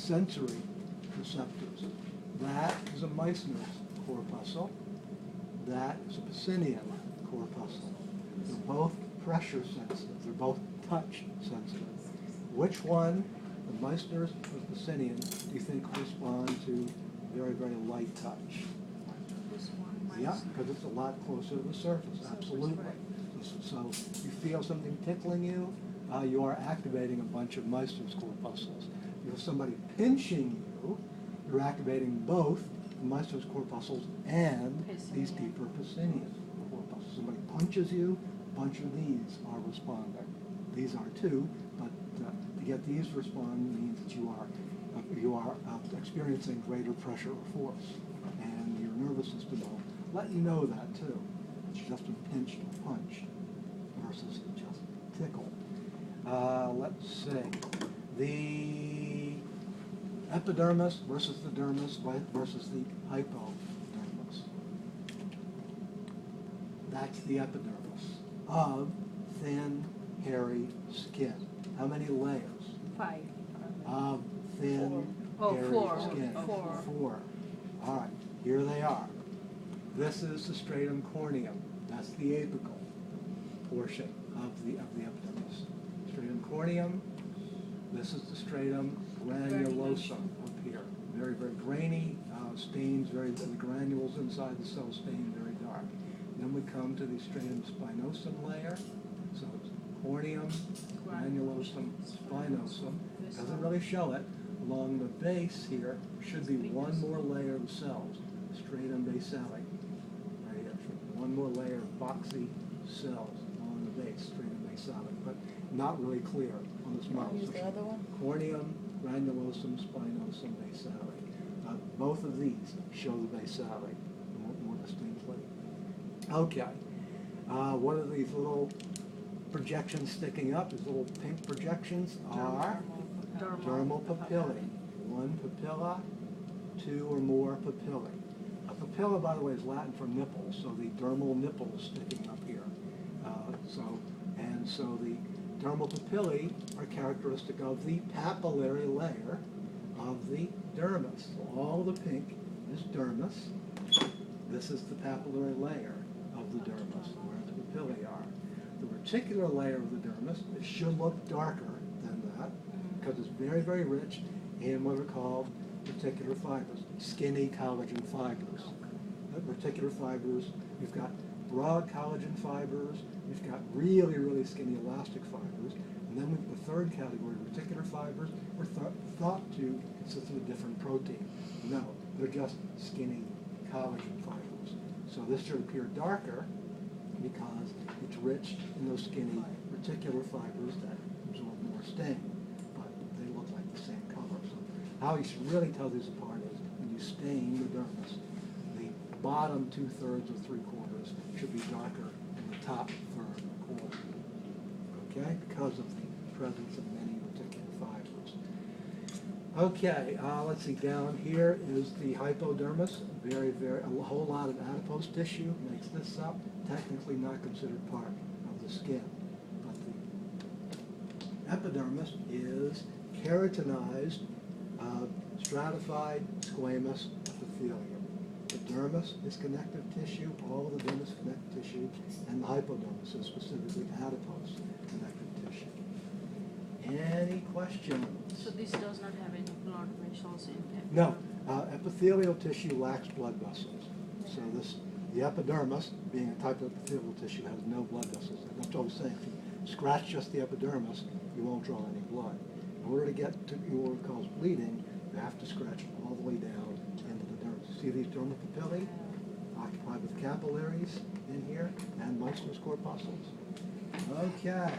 sensory receptors. That is a Meissner's corpuscle. That is a Pacinian corpuscle. They're both pressure sensitive. They're both touch sensitive. Which one, the Meissner's or the Pacinian, do you think respond to very, very light touch? This one, Yeah, because it's a lot closer to the surface, absolutely. So you feel something tickling you, you are activating a bunch of Meissner's corpuscles. You have somebody pinching you, you're activating both the Meissner's corpuscles and these deeper Pacinian corpuscles. Somebody punches you, a bunch of these are responding. These are too, but to get these to respond means that you are experiencing greater pressure or force, and your nervous system will let you know that too. It's just been pinched or punched versus just tickled. Let's see. The epidermis versus the dermis versus the hypodermis. That's the epidermis of thin, hairy skin. How many layers? 5. Of thin, hairy Four. skin. Four. 4. All right, here they are. This is the stratum corneum. That's the apical portion of the epidermis. Stratum corneum. This is the stratum granulosum up here. Very, very grainy, stains the granules inside the cell stain very dark. Then we come to the stratum spinosum layer. So it's corneum, granulosum, spinosum. Doesn't really show it. Along the base here should be one more layer of cells, stratum basale. Right here, one more layer of boxy cells along the base, stratum basale, but not really clear on this model. Use the other one? Corneum, granulosum, spinosum, basale. Both of these show the basale more distinctly. Okay. What are these little projections sticking up? These little pink projections are dermal papillae. 1 papilla, 2 or more papillae. A papilla, by the way, is Latin for nipple, so the dermal nipple is sticking up here. So the dermal papillae are characteristic of the papillary layer of the dermis. So all the pink is dermis. This is the papillary layer of the dermis, where the papillae are. The reticular layer of the dermis, it should look darker than that, because it's very, very rich in what are called reticular fibers, skinny collagen fibers. Reticular fibers, you've got broad collagen fibers, you've got really, really skinny elastic fibers, and then the third category, reticular fibers, were thought to consist of a different protein. No, they're just skinny collagen fibers. So this should appear darker because it's rich in those skinny reticular fibers that absorb more stain, but they look like the same color. So how you should really tell these apart is when you stain the dermis, the bottom 2/3 or 3/4 should be darker than the top third or quarter. Okay, because of the presence of many reticular fibers. Okay, let's see. Down here is the hypodermis. A whole lot of adipose tissue makes this up. Technically not considered part of the skin, but the epidermis is keratinized, stratified squamous epithelium. The dermis is connective tissue, all the dermis is connective tissue, and the hypodermis is specifically adipose connective tissue. Any questions? So this does not have any blood vessels in it? No, epithelial tissue lacks blood vessels. So the epidermis, being a type of epithelial tissue, has no blood vessels. That's what I was saying. If you scratch just the epidermis, you won't draw any blood. In order to get to what causes bleeding, you have to scratch all the way down into the dermis. See these dermal papillae occupied with capillaries in here and Meissner's corpuscles? Okay.